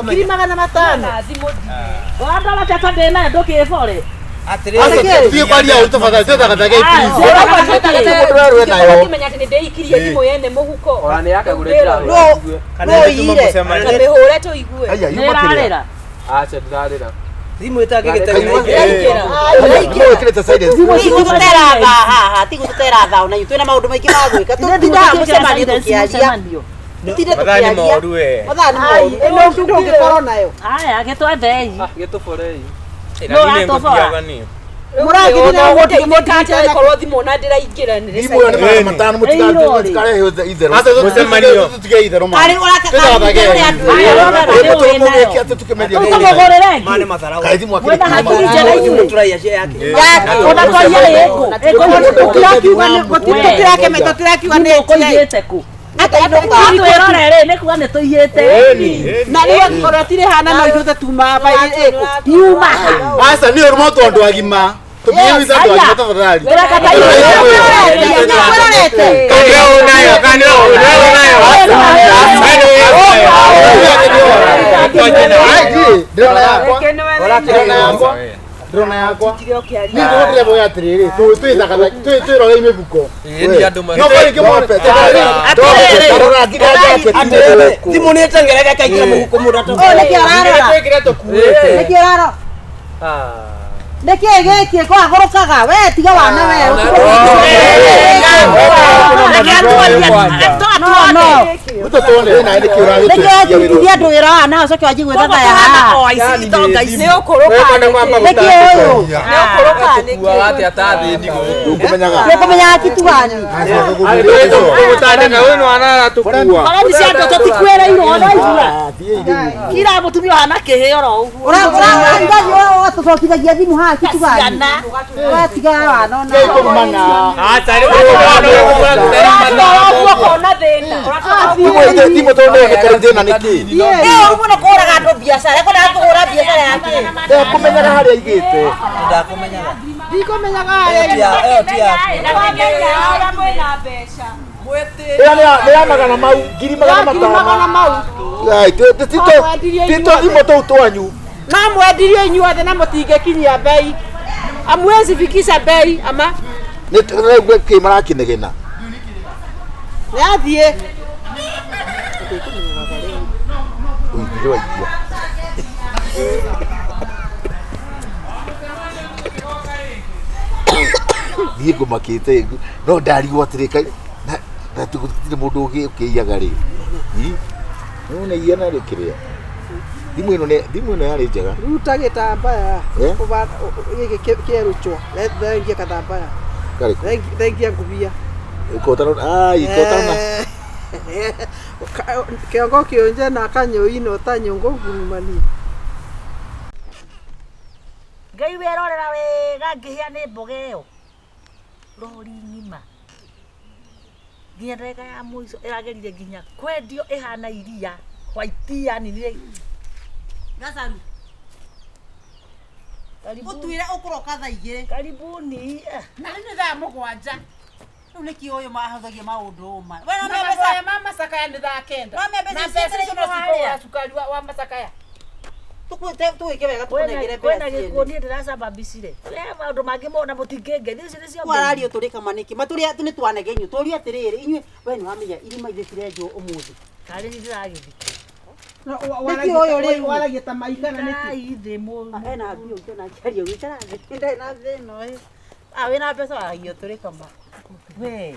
Kiri magana matano. Wandala tata ndena ndukifore. Thiĩ kwaria ũru tafadhali, twenda gathage please. Kimenya atĩ nĩndĩikirie thimũ yene mũhuko. Ona nĩ yakagũre njĩra. No ire. Na mĩhũre tũigue. Aya yumakĩrĩra. Acha ndarĩra. Thimũ ĩtangĩgĩte Wĩkĩrĩte silence. Tigũtera tha haha, tigũtera tha ona twĩna maũndũ maingĩ ma gwĩka. Tũtindaga mũcemanio tũkĩaria. Tũtinde tũkĩaria. Mathani moru. Ĩno ndugu ũngĩkorwo nayo. Aya gĩtwethei. Gĩtũborei. Mũragithina gũteithĩka korwo thimũ na ndĩraingĩra nĩ Thimũ nĩ magana matano mũtikarehe itherũ. Mũcemanio tutige itherũ ma. Arĩ ũrakagĩre Ati tukĩmeria. Tũkamũgũrĩre ĩngĩ. mane mathara Wĩna hakiri njega inyuĩ. tũraiya cia yake Ona twaria ĩngũ. Tũtirakiuga nĩ Ũkũigĩte kũ? Atwĩrore nĩ kuga nĩ tũiyĩte. na rĩu korotire hana no ithuĩ tuma Yuma. Asa nĩ ũrũmo tondũ agima. Tũbiĩwiza andũ agima tafadhali. Drona yakwa ni ngũndire boya atiriri twĩroge imibuko no kari kĩmwe thimũ nĩ ĩtengerege kaingĩra mũhuko mũndũ nĩkĩ gĩkĩ kwagũrũkaga we tiga wana we nĩkĩ andũ wĩra wa na ũcoke wanji gwĩthatha ya nĩũkũmenyaga kitu wani tũtikwĩrĩirwo ona igua kira mũtumia wana kĩhĩoro ũgatũcokithagia thimũ haha kitu wani watiga wana ona Thimũ tondũ nĩonekana thĩna nĩkĩ? ũguo nĩ kũraga andũ biacara ekũnaga kũhũra biacara yake Ndakũmenyaga harĩa aigĩte. ndakũmenyaga ndikũmenyaga Nĩ ya magana mau, ngiri magana matano. Tito thimũ tũu twanyu. na mwendirio inyuothe na mũtingĩkinyia bei amwezi fikisha bei ama Nĩ kĩ marakĩnegena. nĩathiĩ Ũingire waikia. Niĩ ngũmakĩte no ndarigwo atĩrĩ na tũgũtirĩ mũndũ ũkĩiyaga rĩ. Nĩ iana rĩ kĩrĩa. Thimũ ĩno yarĩ njega. ruta gĩtambaya gĩkĩ kĩerũchwo thengia katambaya thengia ngubia Ikotana. kĩongo kĩonje na kanyũi ta nyũngũ ngurumani Ngai wĩrorera wega ngĩhĩa nĩ mboga ĩyo rori ng'ima nginya ndagĩka ya mũico ĩragerire nginya kwendio ĩhana iria white yani gacaru ũtuire ũkũroka thaa igĩrĩ karibuni na rĩu nĩ thaa mũgwanja rĩu nĩkĩ ũyũ mahũthagia maũndũ ũma ma macakaya nĩ thaa kenda na mbeca icio no cikũgũra cukari wa macakaya tũgĩke wega tũkũnengere kwĩna gĩkuo niĩ ndĩracamba mbicire maũndũ mangĩ mona mũtingĩngeria icio nĩcio warario tũrĩ kamanĩki matũrĩa nĩ twanegenyo tũria atĩrĩrĩ inyuĩ we nĩ wamenya irima irĩ cirenjwo ũmũthĩ karĩ ndĩragĩthikĩ nĩkĩ ũyũ rĩu waragia ta maigana nĩkĩ thĩ mũno ena mbio tena kĩario gĩkara ndĩ na thĩno wĩna mbeca waragio tũrĩ kama we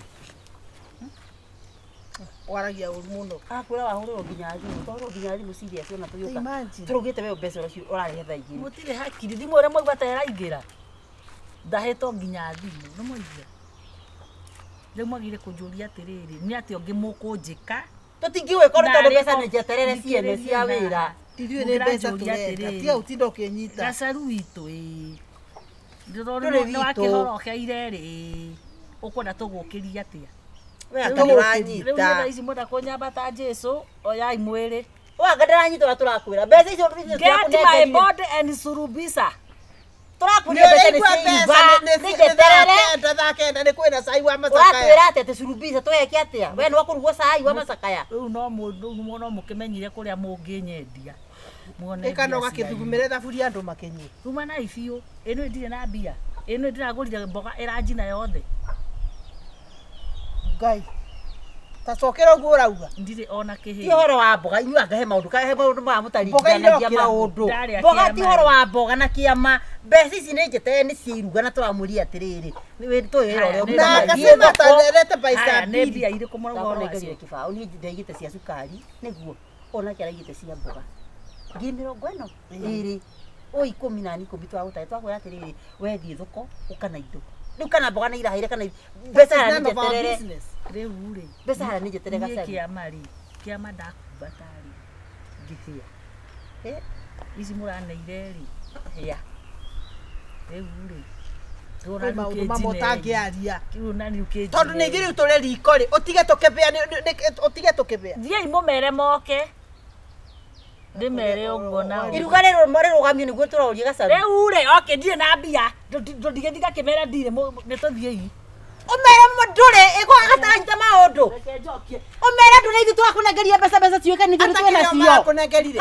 waragia ũru mũno akwĩra wahũrĩrwo nginya thimũ twahũrĩrwo nginya thimũ serious ona tũgĩũka tũrũgĩte we mbeca ũcio ũrarehe thaa igĩrĩ mũtirĩ hakiri thimũ ũrĩa mwaigua ta ĩraingĩra ndahetwo nginya thimũ nĩ mwaigua rĩu mwagire kũnjũria atĩrĩrĩ nĩ atĩ ũngĩ mũkũnjĩka tũtingĩũĩ korwo tondũ mbeca nĩ njeterere ciene cia wĩra ithuĩ nĩ mbeca tũrenda tiga ũtinda ũkĩnyita gacaru witũ Nĩ wakĩhorokeire rĩ. Ũkwenda tũgũkĩria atĩa? Rĩu thaa ici mwenda kũnyambata Jesu, oyai mwĩrĩ. Ndaranyita ũrĩa tũrakwĩra. Mbeca icio Get my body and surubisa. Tũrakwĩria mbeca nĩciĩiba. Ndathakenda nĩ kwĩna cai wa macakaya. Ũratwĩra atĩ atĩ surubisa tweke atĩa? We nĩ wakũrugwo cai wa macakaya. Rĩu no mũkĩmenyire kũrĩa mũngĩnyendia. Ĩkanoga kĩthugumĩre thaburia andũ makenyie. Uma na ibiũ. Ĩno ndirĩ na mbia. Ĩno ndĩragũrire mboga ĩranjina yothe. Ngai. Tacokera ũguo ũrauga. Ndirĩ ona kĩhĩ. Ti ũhoro wa mboga, inyuĩ ngahe maũndũ ma mũtaringithanagia maũndũ. Mboga ti ũhoro wa mboga na kĩama. Mbeca ici nĩ njete nĩ ciiruga na tũramũria atĩrĩrĩ. Twĩra ũrĩa ũmũthiĩ tanerete paisa nĩ mbia irĩkũ mũrauga wacio. Kĩbaũ niĩ ndaigĩte cia cukari nĩguo ona kĩaraigĩte cia mboga. Ngiri 40 ĩrĩ o 10 na 10 twagũtahe twakwĩra atĩrĩrĩ wethiĩ thoko ũkana indo. Rĩu kana mboga nĩ irahĩire kana mbeca nĩ njeterere. Rĩu rĩ. Mbeca nĩ njeterere gacari. Kĩama ndakumba tarĩ ngĩhĩa. Ici mũraneire rĩ. Hĩa. Rĩu rĩ. Maũndũ mamwe ũtangĩaria. Tondũ nĩ ithuĩ rĩu tũrĩ riko rĩ, ũtige tũkĩbĩa. Thiĩi mũmere moke. Ndĩmere ũguo nao. Iruga rĩrũgamio nĩguo tũroria gacaru. Rĩu rĩ, okay ndirĩ na mbia. Ndũndigĩthiga kĩmera ndirĩ nĩ tũthiĩi. Ũmere ndũrĩ ĩgwa gataranyita maũndũ. Ũmere ndũrĩ ithuĩ twakũnengeria mbeca ciũke nĩ ithuĩ twĩna cio.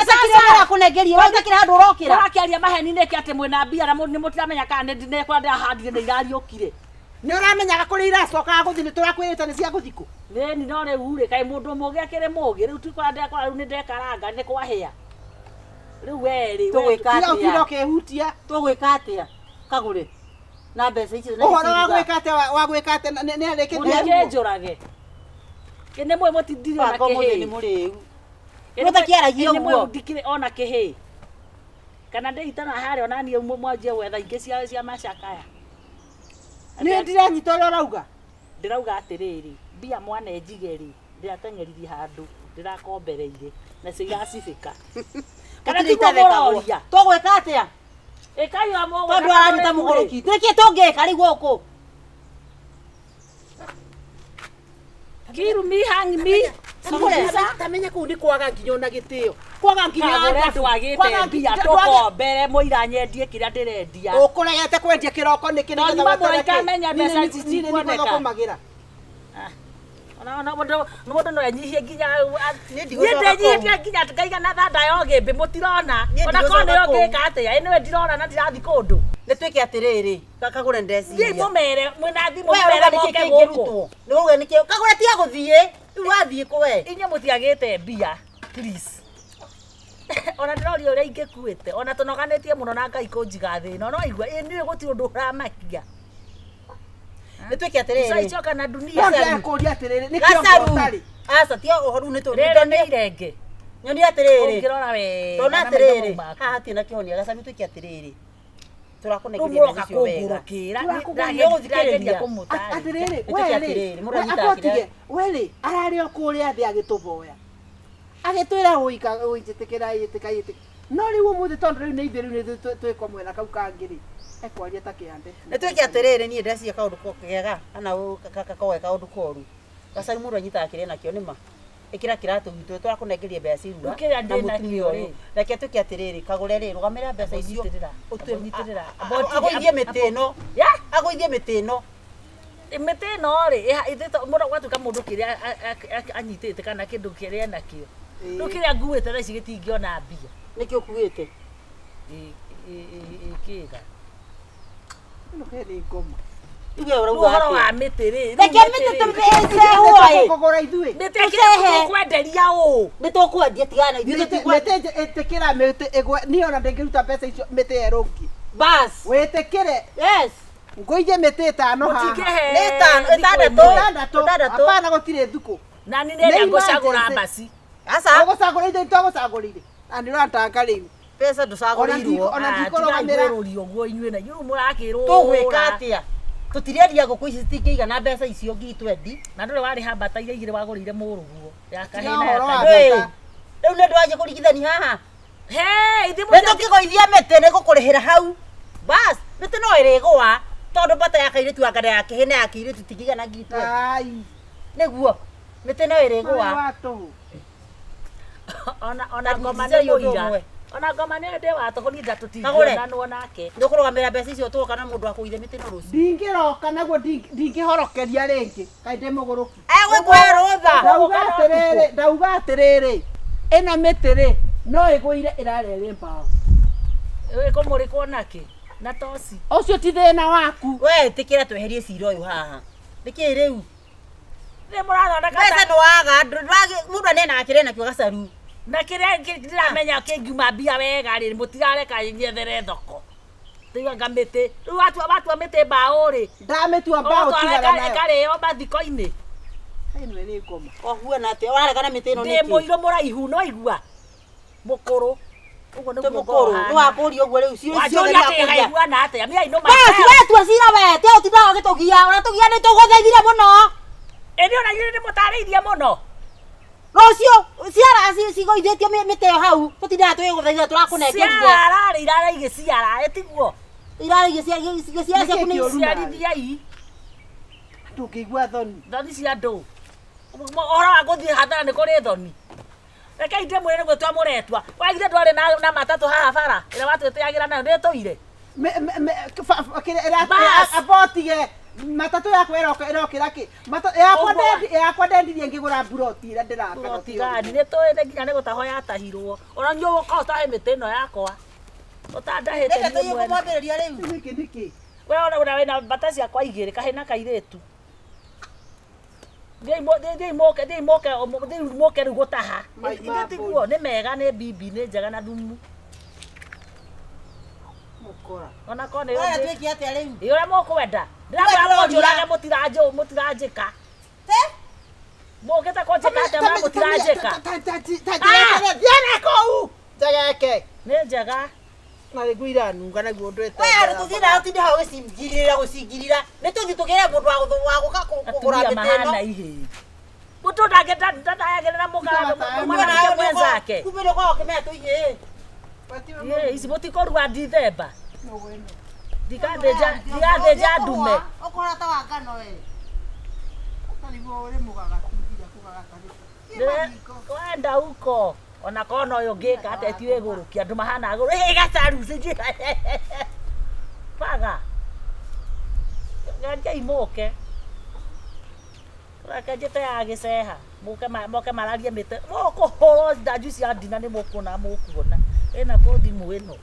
Aca kĩrĩa ũrakũnengeria wothe kĩrĩa handũ ũrokĩra. Ũrakĩaria maheni nĩkĩ atĩ mwĩna mbia na nĩ mũtiramenya kana nĩ kwa ndahandire nĩ irariũkire. Nĩ ũramenyaga kũrĩa iracokaga gũthiĩ nĩ tũrakwĩrĩte nĩ cia gũthikũ. Nĩ no rĩu rĩ kaĩ mũndũ mũgĩ akĩrĩ mũgĩ rĩu twikora ndekora rĩu nĩ ndekaranga nĩ kwahĩa. Rĩu werĩ tũgwĩka atĩa? Kiro kĩhutia. Tũgwĩka atĩa? Kagũre. Na mbeca icio nĩ ũhoro wa gwĩka atĩa nĩ arĩkĩtie. Nĩ njũrage. Kĩnĩ mwe mũtindire ona kĩhĩ. Nĩ mũrĩu. Mũtakiaragia ũguo. Nĩ mwe ndikire ona kĩhĩ. Kana ndĩhitana harĩa ona niĩ mwanjie gwetha ingĩ cia macakaya. Nĩ ndiranyita ũrĩa ũrauga. Ndĩrauga atĩrĩrĩ, mbia mwane njigeri ndĩrateng'eririe handũ ndĩrakombereire na cigacibĩka. Kana tũgũroria. Tũgwĩka atĩa? Ĩkai wa mũgũrũ. Tondũ aranyita mũgũrũki. Nĩkĩ tũngĩka rĩu gũkũ? Kill me, hang me. Tamenya kũu nĩ kwaga nginya ona gĩtĩo. Kwaga nginya andũ agĩte mbia tũkombere mũira nyendie kĩrĩa ndĩrendia. Ũkũregete kwendia kĩroko nĩkĩ nĩgetha wetereke. Menya mbeca ici cikwoneka. Ona mũndũ no anyihie nginya nĩndĩnyihie nginya ngaiga na thanda yo gĩmbĩ mũtirona. Ona korwo nĩyo ngĩka atĩa ĩno ndĩrona na ndĩrathiĩ kũndũ. Nĩtwĩke atĩrĩrĩ Kagũre ndeciria. Thiĩ mũmere mwĩna thimũ mũmere moke gũkũ. Nĩuge nĩkĩ Kagũre tiga gũthiĩ. Rĩu wathiĩ kũ we? Inyuĩ mũtiagĩte mbia please. Ona ndĩroria ũrĩa ingĩkuĩte ona tũnoganĩtie mũno na Ngai kũnjiga thĩna no igua niĩ gũtirĩ ũndũ ũramakia. Nĩtwĩke atĩrĩrĩ. Icoka na dunia kũria atĩrĩrĩ nĩkĩo ũtarĩ. Aca tiga ũhoru nĩ tondũ rĩrĩ nĩ irenge. Nyoni atĩrĩrĩ. Ũngĩrora we. Tona atĩrĩrĩ. Haha hatirĩ na kĩhonia gacaru twĩke atĩrĩrĩ. Tũrakunegeria mbeca icio wega. Ndagĩthikĩrĩria kũmũtarĩ. Atĩrĩrĩ we wele ararĩ o kũrĩa thĩ agĩtũboya. Agĩtwĩra ũitĩkĩra no rĩu ũmũthĩ tondũ rĩu nĩ ithuĩ rĩu twĩko mwena kau kangĩ-rĩ ekwaria ta kĩande. Nĩtwĩke atĩrĩrĩ niĩ ndeciria kaũndũ kega kana kagoe kaũndũ koru. Gacaru mũndũ anyitaga kĩrĩa nakĩo nĩma. Ĩkĩra kĩratũ gitũ tũrakũnengeria mbeca ciruga na mũtumia ũyũ. Reke twĩke atĩrĩrĩ Kagũre rĩ rũgamĩrĩra mbeca icio ũtũnyitĩrĩra. Agũithie mĩtĩ ĩno. Agũithie mĩtĩ ĩno. Mĩtĩ ĩno rĩ mũndũ gwatuĩka mũndũ kĩrĩa anyitĩte kana kĩndũ kĩrĩa nakĩo. Rĩu kĩrĩa nguĩte thaa ici gĩtingĩona mbia. Nĩkĩo ũkuĩte. Kĩga. Ĩno kĩrĩ ngoma. Tuge ũrauga ũhoro wa mĩtĩ rĩ. Reke mĩtĩ tũmĩcehoe. Kũgũra ithuĩ. Mĩtĩ kĩrĩa tũkwenderia ũ. Nĩtũkwendia tigana ithuĩ mĩtĩ ĩtĩkĩra mĩtĩ ĩgwe niĩ ona ndĩngĩruta mbeca icio mĩtĩ yerũngi. Bas. Wĩtĩkĩre. Yes. Ngũithie mĩtĩ ĩtano haha. Nĩ ĩtandatũ. Hapana gũtirĩ thukũ. Na nĩ nĩrĩa ngũcagũra mbaci. Aca. Ũgũcagũra indo itagũcagũrire. Na nĩũrantanga rĩu. Pesa ndũcagũrĩirwo. Ona ndikũrũgamĩra. Ũguo inyuĩ na inyuĩ mũrakĩrwo. Tũgwĩka atĩa? Tũtirendia ngũkũ ici citingĩigana mbeca icio ngiri 20. Na ndũrĩ warĩ hambata iria igĩrĩ wagũrĩire mũrũguo ya kahĩna ya rĩu nĩ ndwanjia kũringithania haha. Hey, nĩtũkĩgũithia mĩtĩ nĩgũkũrĩhĩra hau. Bas mĩtĩ no ĩrĩgũa tondũ mbata ya kairĩtu angada yake hena ya kairĩtu tingigana gitu nĩguo mĩtĩ no ĩrĩgũa ona ngoma nĩ mũira ona ngoma nĩ ndĩ wa tũkũni ndatũtingĩonanwo nake ndũkũrũgamĩra mbeca icio tũgoka na mũndũ akũithe mĩtĩ no rũciũ ndingĩroka naguo ndingĩhorokeria rĩngĩ kaĩ ndĩ mũgũrũku egwĩkũhe rũtha ndauga atĩrĩrĩ ĩno mĩtĩ rĩ no ĩgũire ĩrarĩa mbaũ ĩkũmũrĩkwo nake na toci ũcio ti thĩna waku we ĩtĩkĩra tweherie cira ũyũ haha nĩkĩ rĩu nĩ mũrathondeka mbeca nĩwaga mũndũ anena akĩrĩa nakĩo gacaru na kĩrĩa ndĩramenya kĩngiuma mbia wega rĩ mũtirareka nyethere thoko tiga mĩtĩ rĩu watua mĩtĩ mbaũ rĩ ndamĩtua mbaũ tigana nayo ĩkarĩo mathiko-inĩ ĩno ĩrĩ ngoma ũhuana atĩa ũraregana mĩtĩ ĩno ndĩ mũirũ mũraihu no igua mũkũrũ ũguo nĩguo mũkũrũ nĩwakũria ũguo rĩu ciothe nĩakuana atĩa mĩai no wetua cira we te ũtindaga ũgĩtũgia ũratũgia nĩtũgũthaithire mũno ĩnĩ ona inyuĩ nĩmũtarĩirie mũno rũciũ ciara cigoithĩtio mĩtĩ ĩyo hau tũtindaga tũgĩgũthaithira tũrakũnengerire ciara rĩ irarĩ igĩciara ĩtiguo irarĩ igĩciara ciaku nĩ ciarithiai ndũngĩigua thoni cia andũ ũhoro wa gũthiĩ hathara nĩ kũrĩ thoni rekei ndĩmwĩre nĩguo twamũretua wagire ndwarĩ na matatũ haha bara ĩrĩa watwĩtĩagĩra nayo nĩtũire abotige matatũ yakwa ĩrokĩra kĩ yakwa ndendirie ngĩgũra mburoti ĩrĩa ndĩraka nĩtũĩ nginya nĩgũtaho yatahirwo ona nyuĩ ũka ũtahe mĩtĩ ĩno yakwa ũtandahĩte nĩkĩ we ona wĩna mbata ciakwa igĩrĩ kahĩ na kairĩtu thiĩ moke rĩu gũtaha tiguo nĩ mega nĩ bibi nĩ njega na thumu ona ko nĩ ũrĩa mũkwenda ndĩramwĩra mũnjũrage mũtiranjĩka mũũkĩte kũnjĩka atĩa ma mũtiranjĩka thiana kũu njegeke nĩ njega na rĩguo iranunga naguo ũndũ tũthiĩ tinde hau gũcingirira nĩtũthiĩ tũgĩre mũndũ wa gũka kũgũra mĩtĩ ĩno mũtũ ndangĩtayagĩrĩra mũgamwanake mwenzake kumbe nĩũkoragwo ũkĩmenya tũiye ici mũtikũrua Ndithemba ndigathĩnja ndume ũkũhana ta wa ngano we wenda huko ona kona ũyũ ngĩka atĩa tiwe gũrũkia andũ mahana gũrũ gacaru paga ngai mũke reke njĩte ya gĩceha moke mararie mĩtĩ mũkũhũrwo ndanju cia ndina nĩ mũkuona ĩna kũthimũ ĩno